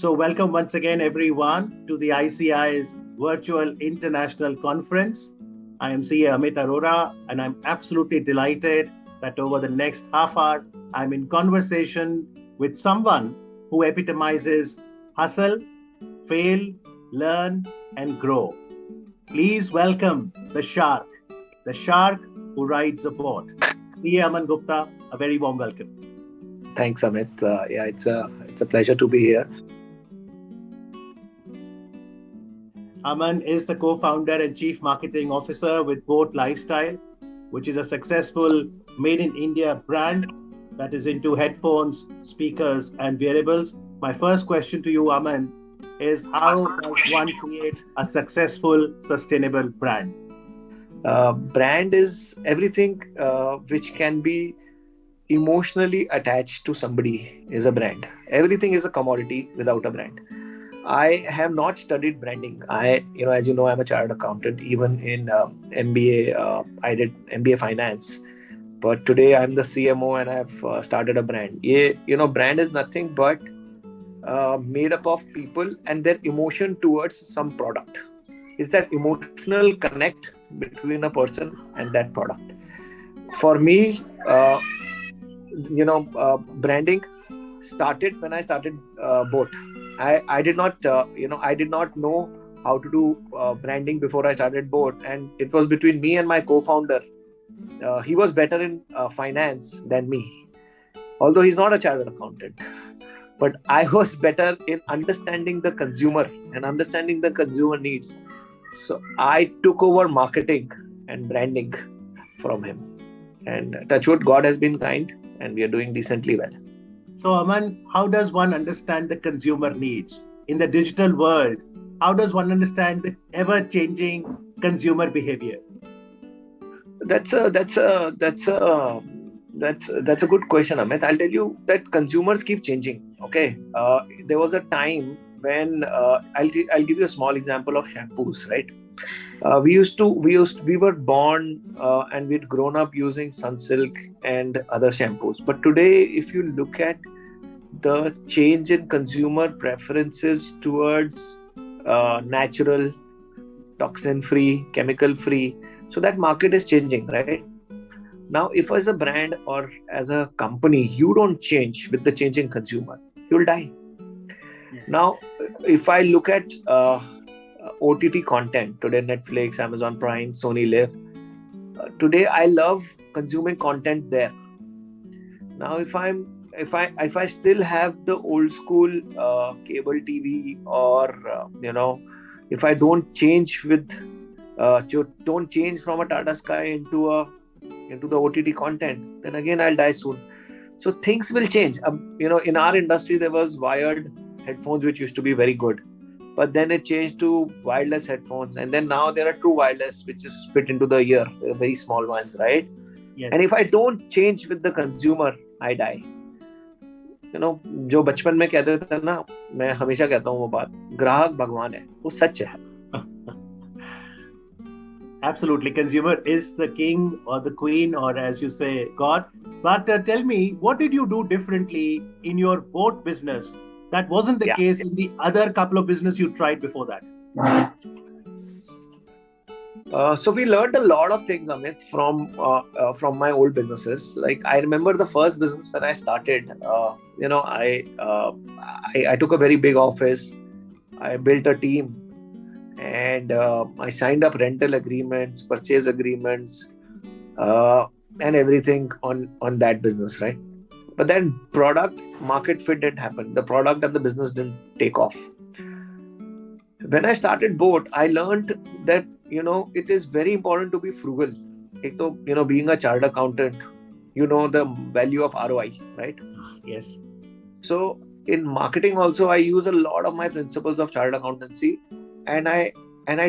So welcome once again, everyone, to the ICAI's Virtual International Conference. I am CA Amit Arora, and I'm absolutely delighted that over the next half hour, I'm in conversation with someone who epitomizes hustle, fail, learn, and grow. Please welcome the shark who rides the boat. CA Aman Gupta, a very warm welcome. Thanks, Amit. It's a pleasure to be here. Aman is the co-founder and chief marketing officer with Boat Lifestyle, which is a successful made-in-India brand that is into headphones, speakers, and wearables. My first question to you, Aman, is how does one create a successful, sustainable brand? Brand is everything which can be emotionally attached to somebody is a brand. Everything is a commodity without a brand. I have not studied branding. As you know, I'm a chartered accountant. Even in MBA, I did MBA finance. But today I'm the CMO and I've started a brand. Brand is nothing but made up of people and their emotion towards some product. It's that emotional connect between a person and that product. For me, branding started when I started Boat. I did not know how to do branding before I started Boat, and it was between me and my co-founder. He was better in finance than me, although he's not a chartered accountant. But I was better in understanding the consumer and understanding the consumer needs. So I took over marketing and branding from him. And touch wood, God has been kind, and we are doing decently well. So, Aman, how does one understand the consumer needs in the digital world? How does one understand the ever-changing consumer behavior? That's a good question, Amit. I'll tell you that consumers keep changing. Okay, there was a time when I'll give you a small example of shampoos, right? We were born and we'd grown up using Sunsilk and other shampoos. But today, if you look at the change in consumer preferences towards natural, toxin-free, chemical-free, so that market is changing, right? Now, if as a brand or as a company, you don't change with the changing consumer, you'll die. Now, if I look at OTT content today, Netflix, Amazon Prime, Sony Live, today I love consuming content there. Now, if I still have the old school cable TV, or if I don't change from a Tata Sky into the OTT content, then again I'll die soon. So things will change. In our industry there was wired headphones which used to be very good, but then it changed to wireless headphones, and then now there are true wireless which is fit into the ear, very small ones, right? Yes. And if I don't change with the consumer, I die. जो बचपन में कहते थे ना, मैं हमेशा कहता हूँ वो बात, ग्राहक भगवान है, वो सच है. Absolutely, consumer is the king or the queen, or as you say, God. But tell me, what did you do differently in your boat business that wasn't the case in the other couple of business you tried before that? So we learned a lot of things, Amit, from my old businesses. Like I remember the first business when I started. I took a very big office. I built a team, and I signed up rental agreements, purchase agreements, and everything on that business, right? But then product market fit didn't happen. The product and the business didn't take off. When I started Boat, I learned that it is very important to be frugal. Being a chartered accountant, the value of ROI, right? Yes. So in marketing also, I use a lot of my principles of chartered accountancy, and I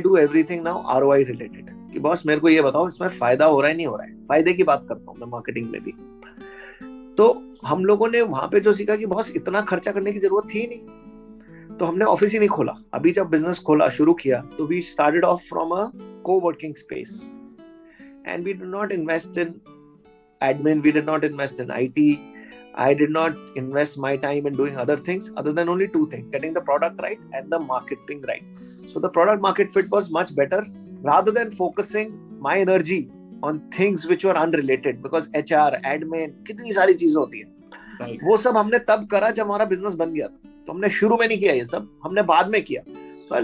do everything now ROI related. कि boss मेरे को ये बताओ इसमें फायदा हो रहा है नहीं हो रहा है, फायदे की बात करता हूँ मैं मार्केटिंग में भी. तो हम लोगों ने वहां पे जो सीखा कि बॉस इतना खर्चा करने की जरूरत थी नहीं, तो हमने ऑफिस ही नहीं खोला. अभी जब बिजनेस खोला शुरू किया तो we started off from a co-working space, and we did not invest in admin, we did not invest in IT, I did not invest my time in doing other things other than only two things: getting the product right and the marketing right. So the product market fit was much better, rather than focusing my energy on things which were unrelated, because HR, admin, कितनी सारी चीजें होती है. Right. वो सब हमने तब करा जब हमारा बिजनेस बन गया. तो हमने शुरू में नहीं किया, ये सब हमने बाद में किया. So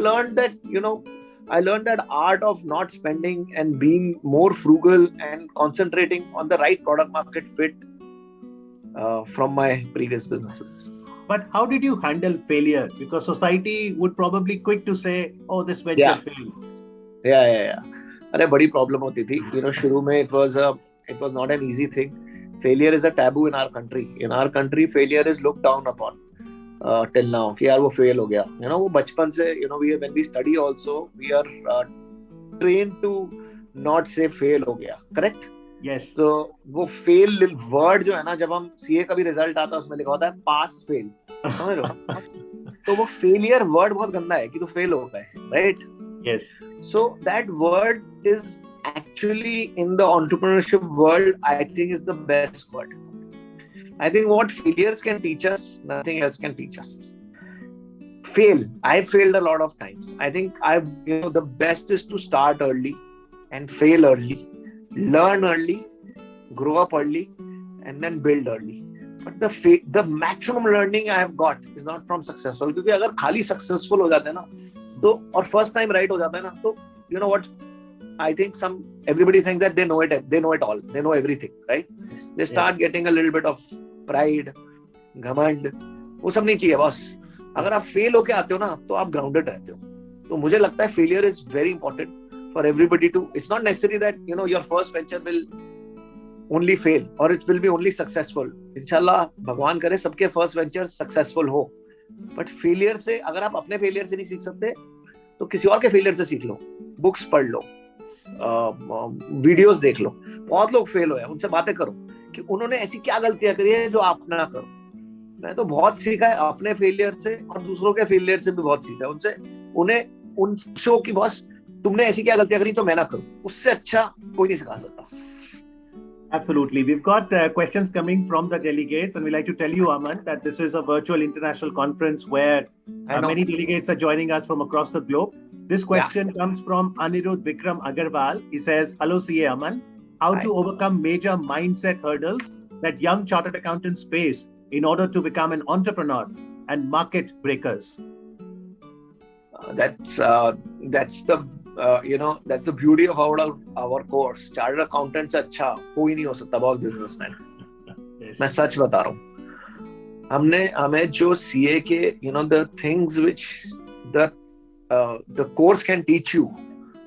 I learned that art of not spending and being more frugal and concentrating on the right product market fit from my previous businesses. But how did you handle failure? Because society would probably quick to say, "Oh, this venture failed." Yeah. अरे बड़ी problem होती थी. शुरू में it was not an easy thing. Failure is a taboo in our country. In our country, failure is looked down upon till now. कि यार वो fail हो गया. वो बचपन से when we study also, we are trained to not say fail हो गया. Correct? Yes. तो वो fail word जो है ना, जब हम CA का भी रिजल्ट आता है उसमें लिखा होता है pass fail. समझ लो. तो वो failure word बहुत गंदा है कि तू fail हो गया, right? Yes. So that word is actually, in the entrepreneurship world, I think is the best word. I think what failures can teach us, nothing else can teach us. Fail. I failed a lot of times. I think the best is to start early and fail early, learn early, grow up early, and then build early. But the maximum learning I have got is not from successful. क्योंकि अगर खाली successful हो जाते हैं ना, तो और first time right हो जाता है ना, तो you know what? I think everybody thinks that they know it all, they know everything, right? They start getting a little bit of pride, घमंड, वो सब नहीं चाहिए बॉस. अगर आप फेल होके आते हो ना, तो आप ग्राउंडेड रहते हो. तो मुझे लगता है failure is very important for everybody to. It's not necessary that your first venture will only fail or it will be only successful. इंशाल्लाह भगवान करे सबके first venture successful हो. But failure से, अगर आप अपने failure से नहीं सीख सकते, तो किसी और के failure से सीख लो. Books पढ़ लो, वीडियोस देख लो. बहुत लोग फेल हुए, उनसे बातें करो कि उन्होंने ऐसी क्या गलतियां करी है जो आप ना करो. मैं तो बहुत सीखा है अपने फेलियर से, और दूसरों के फेलियर से भी बहुत सीखा है. उन शो की बॉस, तुमने ऐसी क्या गलतियां करी तो मैं ना करूं, उससे अच्छा कोई नहीं सिखा सकता. Absolutely. We've got questions coming from the delegates, and we'd like to tell you, Aman, that this is a virtual international conference where many delegates are joining us from across the globe. This question comes from Anirudh Vikram Agarwal. He says, "Hello, CA Aman. How to overcome major mindset hurdles that young chartered accountants face in order to become an entrepreneur and market breakers?" That's the beauty of our course. Chartered accountant से अच्छा कोई नहीं हो सकता बहुत businessman. मैं सच बता रहा हूँ. हमें जो CA के the things which the course can teach you,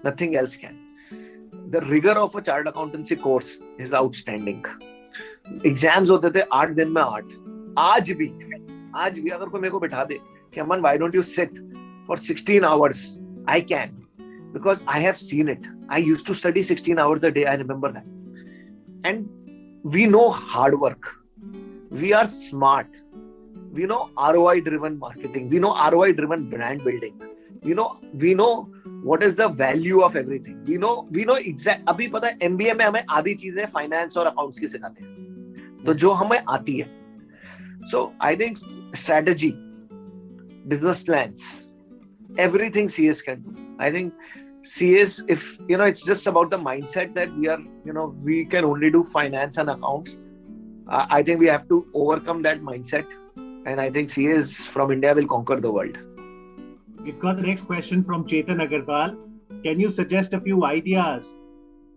nothing else can. The rigor of a chartered accountancy course is outstanding. Exams होते थे 8 दिन में 8. आज भी अगर कोई मेरे को बिठा दे कि अमन, why don't you sit for 16 hours? I can, because I have seen it. I used to study 16 hours a day. I remember that. And we know hard work. We are smart. We know ROI driven marketing. We know ROI driven brand building. We know what is the value of everything. We know exact. अभी पता है MBA में हमें आधी चीजें finance और accounts की सिखाते हैं, तो जो हमें आती है. So I think strategy, business plans, everything CS can do. I think CS, if it's just about the mindset that we can only do finance and accounts. I think we have to overcome that mindset, and I think CS from India will conquer the world. We've got the next question from Chetan Agarwal. Can you suggest a few ideas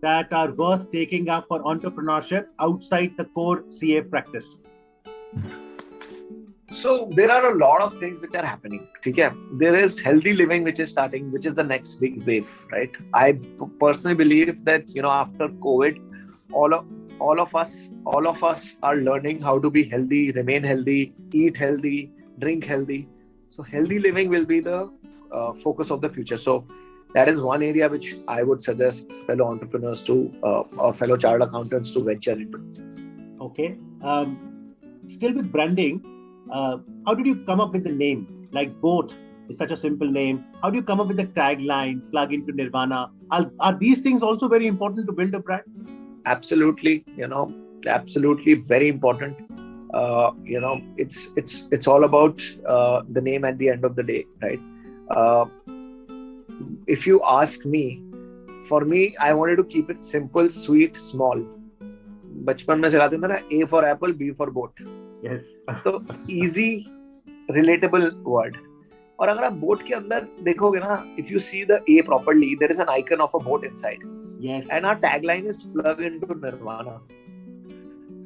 that are worth taking up for entrepreneurship outside the core CA practice? So there are a lot of things which are happening. Okay? There is healthy living which is starting, which is the next big wave, right? I personally believe that after COVID, all of us are learning how to be healthy, remain healthy, eat healthy, drink healthy. So healthy living will be the focus of the future. So that is one area which I would suggest fellow entrepreneurs or fellow chartered accountants to venture into. Okay. Still with branding, how did you come up with the name? Like both is such a simple name. How do you come up with the tagline, plug into Nirvana? Are these things also very important to build a brand? Absolutely, absolutely very important. It's all about the name at the end of the day, right? Uh, if you ask me, for me, I wanted to keep it simple, sweet, small. बचपन में सिखाते थे ना, A for apple, B for boat. Yes. तो easy, relatable word. और अगर आप boat के अंदर देखोगे ना, if you see the A properly, there is an icon of a boat inside. Yes. And our tagline is plug into nirvana.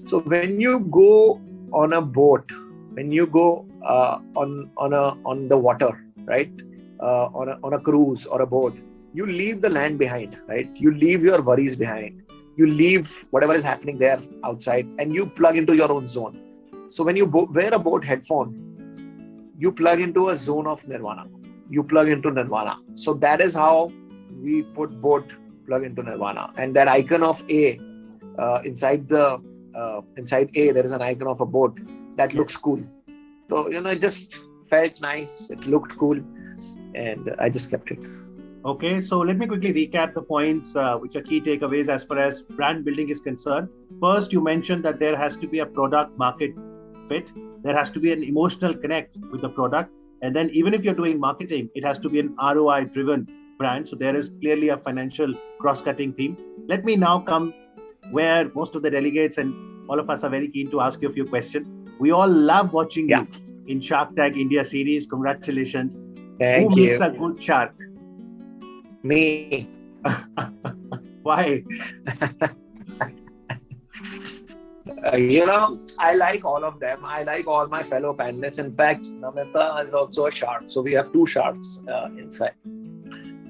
So when you go on a boat, when you go on the water, right? On a cruise or a boat, you leave the land behind, right? You leave your worries behind. You leave whatever is happening there outside, and you plug into your own zone. So when you wear a boat headphone, you plug into a zone of nirvana. You plug into nirvana. So that is how we put boat, plug into nirvana. And that icon of A, inside A, there is an icon of a boat that looks cool. So, it just felt nice. It looked cool. And I just kept it. Okay, so let me quickly recap the points which are key takeaways as far as brand building is concerned. First, you mentioned that there has to be a product market fit. There has to be an emotional connect with the product. And then even if you're doing marketing, it has to be an ROI driven brand. So there is clearly a financial cross-cutting theme. Let me now come where most of the delegates and all of us are very keen to ask you a few questions. We all love watching you in Shark Tank India series. Congratulations. Thank Who you. makes a good shark? Me. Why? I like all of them. I like all my fellow panelists. In fact, Namita is also a shark. So we have two sharks inside.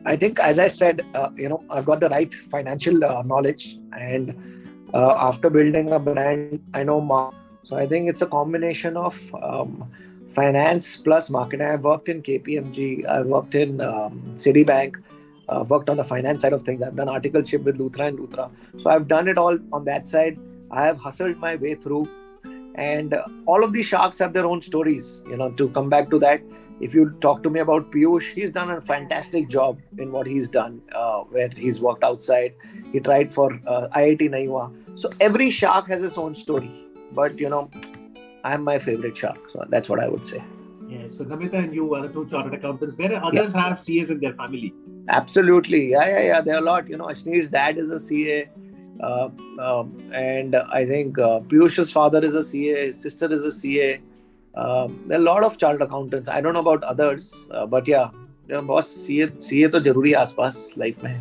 I think, as I said, I've got the right financial knowledge. And after building a brand, I know marketing. So I think it's a combination of finance plus marketing. I've worked in KPMG. I've worked in Citibank. Worked on the finance side of things. I've done articleship with Luthra and Luthra. So I've done it all on that side. I have hustled my way through. And all of these sharks have their own stories. To come back to that, if you talk to me about Piyush, he's done a fantastic job in what he's done, where he's worked outside. He tried for IIT Naiwa. So every shark has its own story. But, I'm my favorite shark. So that's what I would say. Yeah, so Namita and you are the two chartered accountants. There are others have CAs in their family. Absolutely. Yeah. There are a lot. Ashneer's dad is a CA. And I think Piyush's father is a CA. His sister is a CA. There are a lot of chartered accountants. I don't know about others. But yeah, boss, CA तो जरूरी है आसपास life में.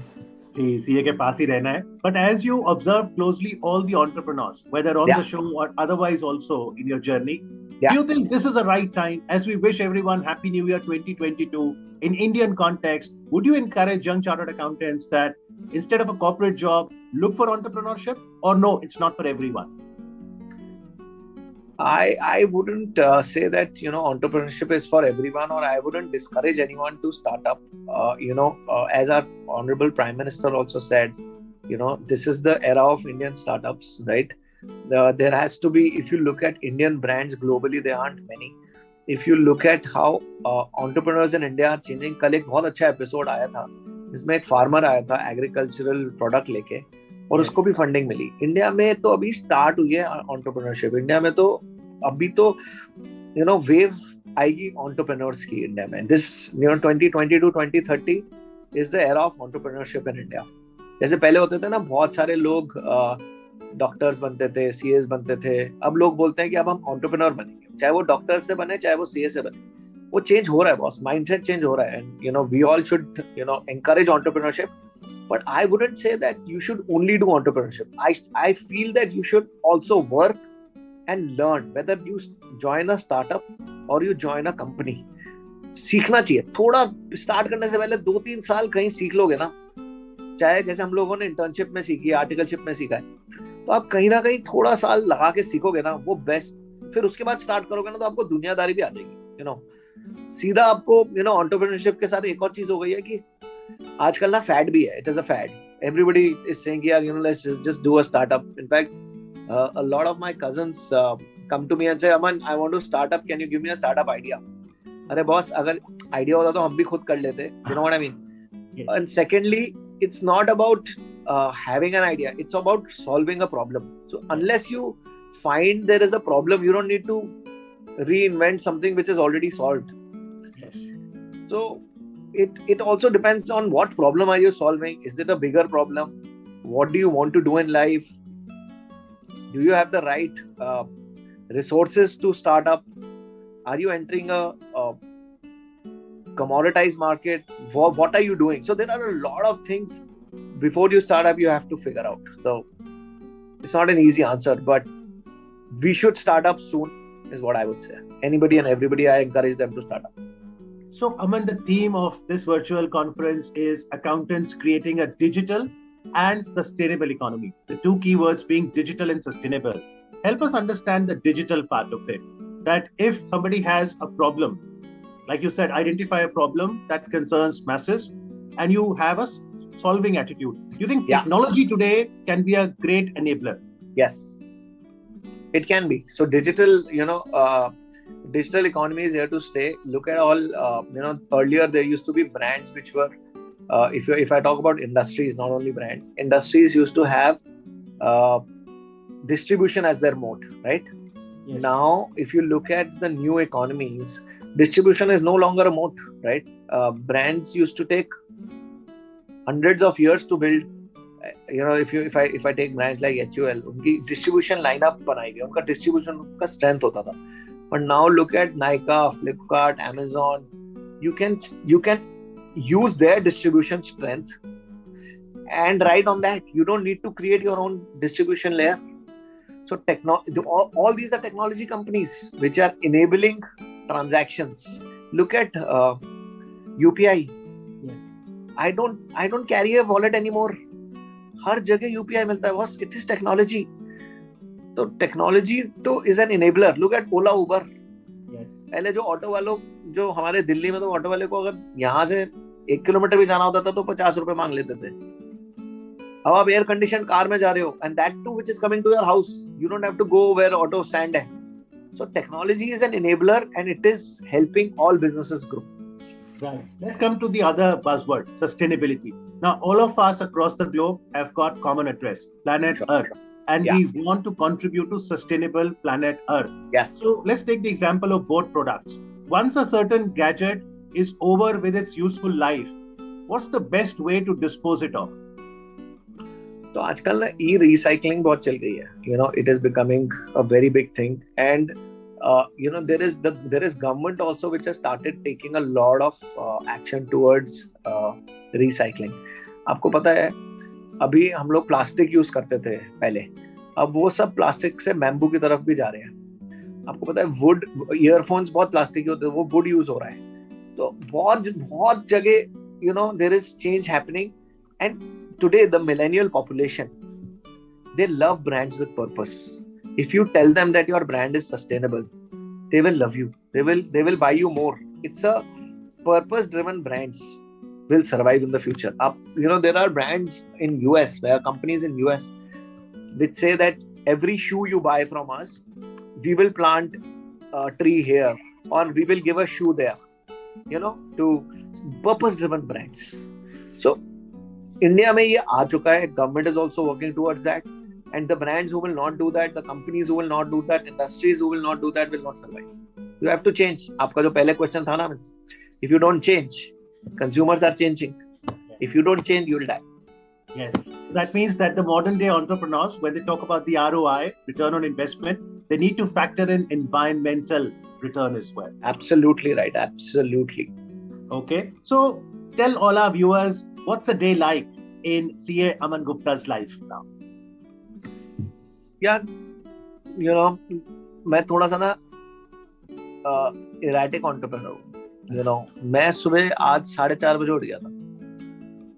CA के पास ही रहना है. But as you observe closely all the entrepreneurs, whether on the show or otherwise also in your journey, do you think this is the right time, as we wish everyone Happy New Year 2022, in Indian context, would you encourage young chartered accountants that instead of a corporate job, look for entrepreneurship? Or no, it's not for everyone? I wouldn't say that, entrepreneurship is for everyone, or I wouldn't discourage anyone to start up. As our Honorable Prime Minister also said, this is the era of Indian startups, right? There has to be, if you look at Indian brands globally, there aren't many. If you look at how entrepreneurs in India are changing, कल एक बहुत अच्छा episode आया था जिसमें एक farmer आया था एग्रीकल्चरल प्रोडक्ट लेके और उसको भी फंडिंग मिली. इंडिया में तो अभी स्टार्ट हुई है एंटरप्रेन्योरशिप. इंडिया में तो अभी तो वेव आएगी एंटरप्रेन्योर्स की इंडिया में. This 2022-2030 is the era of entrepreneurship in India. जैसे पहले होते थे ना, बहुत सारे लोग डॉक्टर्स बनते थे, सीएस बनते थे. अब लोग बोलते हैं कि अब हम एंटरप्रेन्योर बनेंगे, चाहे वो डॉक्टर से बने चाहे वो सीए से बने. वो चेंज हो रहा है बॉस, माइंडसेट चेंज हो रहा है. And we all should encourage entrepreneurship. But I wouldn't say that you should only do entrepreneurship. I feel that you should also work and learn, whether you join a startup or you join a company. सीखना चाहिए. थोड़ा start करने से पहले 2-3 साल कहीं सीख लोगे ना, चाहे जैसे हम लोगों ने इंटर्नशिप में सीखी है, आर्टिकलशिप में सीखा है, तो आप कहीं ना कहीं थोड़ा साल लगा के सीखोगे ना, वो बेस्ट. फिर उसके बाद स्टार्ट करोगे ना, तो आपको दुनियादारी भी आ जाएगी. सीधा आपको एंटरप्रेन्योरशिप के साथ एक और चीज हो गई है कि आजकल ना फैड भी है. It is a fad. Everybody is saying यार let's just do a startup. In fact a lot of my cousins come to me and say, Aman, I want to start up, can you give me a startup idea? अरे boss, अगर idea होता तो हम भी खुद कर लेते. You know what I mean? And secondly, it's not about having an idea, it's about solving a problem. So unless you find there is a problem. You don't need to reinvent something which is already solved. Yes. So it also depends on what problem are you solving. Is it a bigger problem? What do you want to do in life? Do you have the right resources to start up? Are you entering a commoditized market? What are you doing? So there are a lot of things before you start up you have to figure out. So it's not an easy answer, but we should start up soon is what I would say. Anybody and everybody, I encourage them to start up. So, Aman, the theme of this virtual conference is accountants creating a digital and sustainable economy. The two keywords being digital and sustainable. Help us understand the digital part of it. That if somebody has a problem, like you said, identify a problem that concerns masses, and you have a solving attitude. You think technology today can be a great enabler? Yes, it can be. So digital, digital economy is here to stay. Look at all, earlier there used to be brands which were, if I talk about industries, not only brands, industries used to have distribution as their moat, right? Yes. Now, if you look at the new economies, distribution is no longer a moat, right? Brands used to take hundreds of years to build. If I take brands like HUL, उनकी distribution lineup बनाई गई, उनका distribution का strength होता था. But now look at Nykaa, Flipkart, Amazon. You can use their distribution strength and ride on that. You don't need to create your own distribution layer. So all these are technology companies which are enabling transactions. Look at UPI. Yeah. I don't carry a wallet anymore. हर जगह UPI मिलता है. बस it is technology. तो technology तो is an enabler. Look at Ola, Uber. पहले जो auto वालों, जो हमारे दिल्ली में तो ऑटो वाले को अगर यहाँ से 1 किलोमीटर भी जाना होता था तो 50 रुपए मांग लेते थे. अब आप एयर कंडीशन कार में जा रहे हो, and that too which is coming to your house. You don't have to go where auto stand है. So technology is an enabler and it is helping all businesses grow. Right. Let's come to the other buzzword, sustainability. Now, all of us across the globe have got common address, planet Earth. And we want to contribute to sustainable planet Earth. Yes. So let's take the example of boat products. Once a certain gadget is over with its useful life, what's the best way to dispose it of? तो आजकल ना e-recycling बहुत चल गई है. It is becoming a very big thing, and there is government also which has started taking a lot of action towards recycling. आपको पता है अभी हम लोग प्लास्टिक यूज करते थे पहले, अब वो सब प्लास्टिक से बैम्बू की तरफ भी जा रहे हैं. आपको पता है वुड ईयरफोन्स बहुत प्लास्टिक के होते हैं, वो वुड यूज हो रहा है. तो बहुत जगह there is change happening. And today the millennial population, they love brands with purpose. If you tell them that your brand is sustainable, they will love you. They will buy you more. It's a purpose-driven brands will survive in the future. There are brands in US, there are companies in US which say that every shoe you buy from us, we will plant a tree here, or we will give a shoe there. To purpose-driven brands. So India में ये आ चुका है. Government is also working towards that. And the brands who will not do that, the companies who will not do that, industries who will not do that will not survive. You have to change. आपका जो पहले question था ना, if you don't change, consumers are changing. If you don't change, you will die. Yes. That means that the modern day entrepreneurs, when they talk about the ROI, return on investment, they need to factor in environmental return as well. Absolutely right. Absolutely. Okay. So tell all our viewers, what's a day like in CA Aman Gupta's life now? यार मैं थोड़ा सा ना erratic entrepreneur हूँ. मैं सुबह आज 4:30 बजे उठ गया था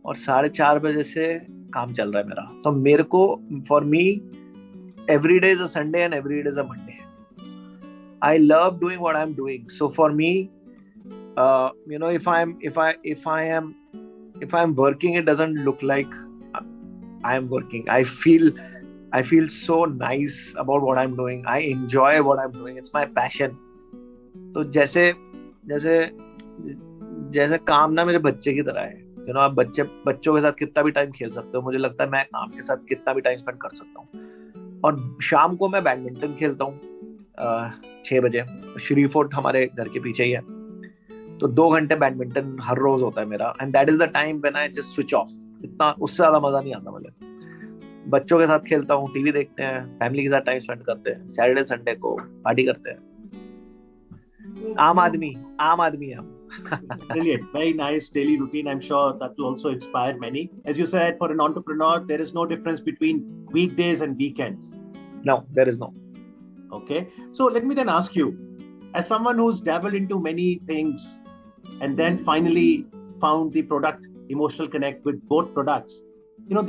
और 4:30 बजे से काम चल रहा है मेरा. तो मेरे को, for me, every day is a Sunday and every day is a Monday. I love doing what I am doing. So for me, if I am working, it doesn't look like I am working. I feel so nice about what I'm doing. I enjoy what I'm doing. It's my passion. तो जैसे काम ना मेरे बच्चे की तरह है. आप बच्चों के साथ कितना भी टाइम खेल सकते हो. मुझे लगता है मैं काम के साथ कितना भी टाइम स्पेंड कर सकता हूँ. और शाम को मैं बैडमिंटन खेलता हूँ 6 बजे। श्री फोर्ट हमारे घर के पीछे ही है, तो 2 घंटे बैडमिंटन हर रोज होता है मेरा, and that is the time when I just switch off. इतना उससे ज्यादा मजा नहीं आता मुझे। बच्चों के साथ खेलता हूँ, टीवी देखते हैं, फैमिली के साथ टाइम स्पेंड करते हैं, सैटरडे संडे को पार्टी करते हैं। आम आदमी है हम। Brilliant. Very nice daily routine. I'm sure that will also inspire many. As you said, for an entrepreneur, there is no difference between weekdays and weekends. No, there is no. Okay. So let me then ask you, as someone who's dabbled into many things and then finally found the product emotional connect with both products,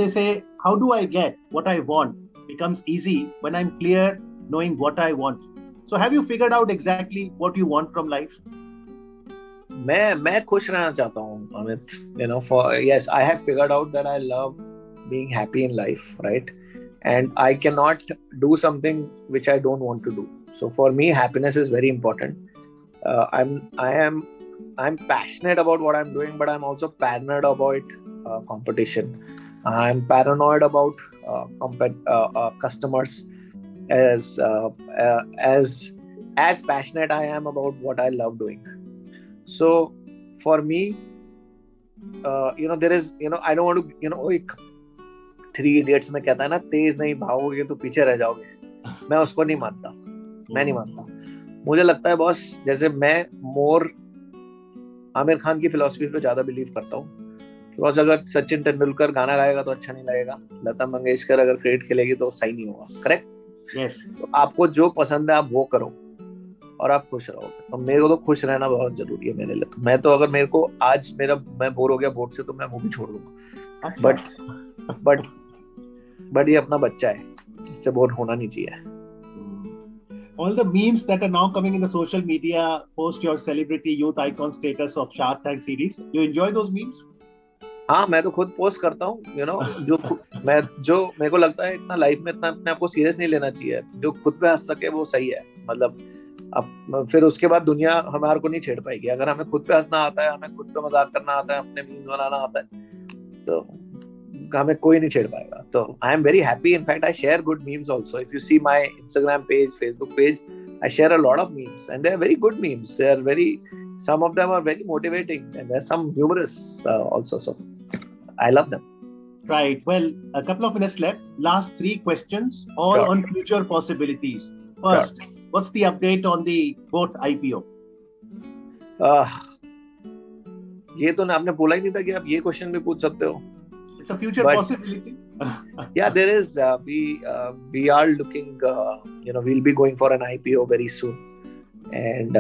they say, how do I get what I want becomes easy when I'm clear knowing what I want. So have you figured out exactly what you want from life? मैं खुश रहना चाहता हूँ, Amit. Yes, I have figured out that I love being happy in life, right? And I cannot do something which I don't want to do. So for me, happiness is very important. I'm passionate about what I'm doing, but I'm also paranoid about competition. I'm paranoid about customers as passionate I am about what I love doing. So for me, there is, I don't want to, एक 3 Idiots में कहता है ना, तेज नहीं भागोगे तो पीछे रह जाओगे. मैं उसको नहीं मानता. मुझे लगता है बॉस, जैसे मैं मोर आमिर खान की फिलॉसफी पे ज्यादा बिलीव करता हूँ. बॉस, अगर सचिन तेंदुलकर गाना गाएगा तो अच्छा नहीं लगेगा, लता मंगेशकर अगर क्रिकेट खेलेगी तो सही नहीं होगा. करेक्ट? यस. तो आपको जो पसंद है आप वो करो और आप खुश रहोगे. तो मेरे को तो खुश रहना बहुत जरूरी है मेरे लिए. तो मैं तो, अगर मेरे को आज मैं बोर हो गया बोर्ड से, तो मैं वो भी छोड़ दूंगा. बट ये अपना बच्चा है, इससे बोर होना नहीं चाहिए. All the memes that are now coming in the social media post your celebrity youth icon status of Shark Tank series. You enjoy those memes? हाँ, मैं तो खुद पोस्ट करता हूँ. जो मेरे को लगता है इतना लाइफ में इतना अपने आप को सीरियस नहीं लेना चाहिए. जो खुद पे हंस सके वो सही है. मतलब अब फिर उसके बाद दुनिया हमारे को नहीं छेड़ पाएगी. अगर हमें खुद पे हंसना आता है, हमें खुद पे मजाक करना आता है, अपने मीम्स बनाना आता है, तो हमें कोई नहीं छेड़ पाएगा. तो I am very happy. In fact I share good memes also. If you see my Instagram page, Facebook page, I share a lot of memes, and they are very good memes. Some of them are very motivating, and there are some humorous also. So I love them. Right. Well, a couple of minutes left. Last 3 questions, all on future possibilities. First, what's the update on the boat IPO? ये तो आपने बोला ही नहीं था कि आप ये question भी पूछ सकते हो. It's a future possibility. Yeah, there is. We are looking. We'll be going for an IPO very soon, and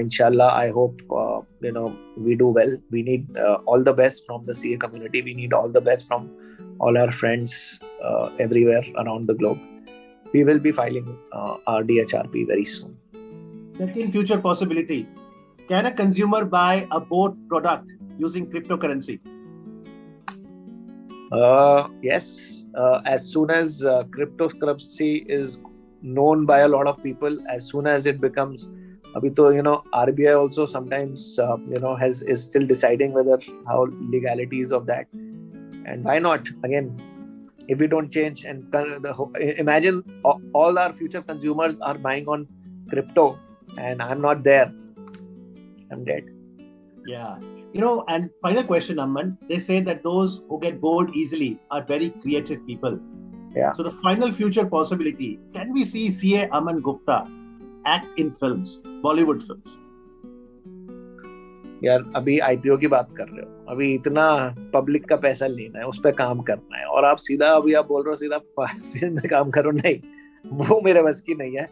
inshallah, I hope we do well. We need all the best from the CA community. We need all the best from all our friends everywhere around the globe. We will be filing our DHRP very soon. Second future possibility: can a consumer buy a boat product using cryptocurrency? Yes, as soon as cryptocurrency is known by a lot of people, as soon as it becomes, abhi to RBI also sometimes is still deciding whether how legalities of that, and why not. Again, if we don't change, and imagine all our future consumers are buying on crypto and I'm not there, I'm dead. Yeah. And final question, Aman. They say that those who get bored easily are very creative people. Yeah. So the final future possibility, can we see CA Aman Gupta act in films, Bollywood films? यार, अभी IPO की बात कर रहे हो, अभी इतना public का पैसा लेना है, उस पर काम करना है, और आप बोल रहे हो सीधा फिल्म में काम करो. नहीं, वो मेरे बस की नहीं है.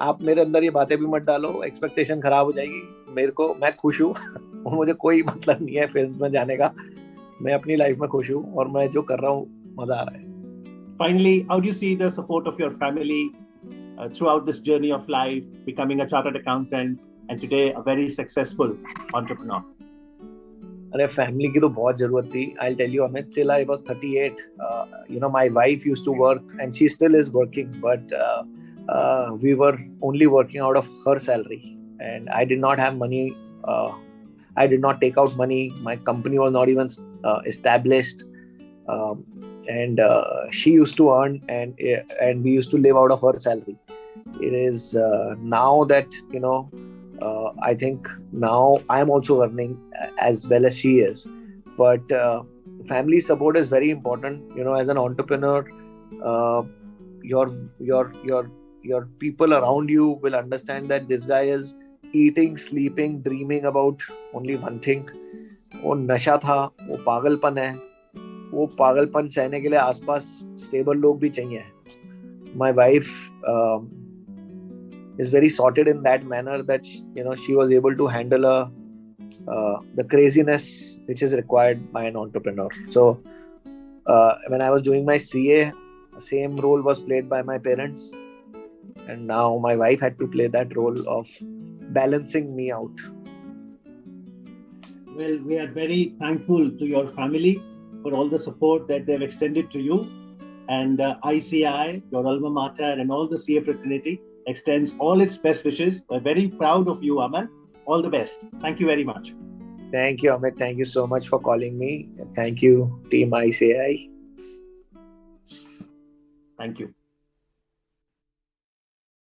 आप मेरे अंदर ये बातें भी मत डालो, एक्सपेक्टेशन खराब हो जाएगी. मैं खुश हूँ. मुझे कोई मतलब नहीं है फिल्म में जाने का. मैं अपनी लाइफ में खुश हूँ और मैं जो कर रहा हूँ मजा आ रहा है. Finally, how do you see the support of your family throughout this journey of life, becoming a chartered accountant and today a very successful entrepreneur? अरे, फैमिली की तो बहुत जरूरत थी. I'll tell you, Amit, till I was 38, my wife used to work and she still is working, but we were only working out of her salary, and I did not have money. I did not take out money. My company was not even established. and she used to earn, and we used to live out of her salary. It is now that I think now I am also earning as well as she is, but family support is very important. As an entrepreneur, uh, your your your your people around you will understand that this guy is eating, sleeping, dreaming about only one thing. वो नशा था, वो पागलपन है, वो पागलपन सहने के लिए आसपास स्टेबल लोग भी चाहिए. My wife is very sorted in that manner that she was able to handle the craziness which is required by an entrepreneur. So when I was doing my CA, the same role was played by my parents, and now my wife had to play that role of balancing me out. Well, we are very thankful to your family for all the support that they've extended to you. And ICAI, your alma mater, and all the CA fraternity extends all its best wishes. We're very proud of you, Aman. All the best. Thank you very much. Thank you, Amit. Thank you so much for calling me. Thank you, Team ICAI. Thank you.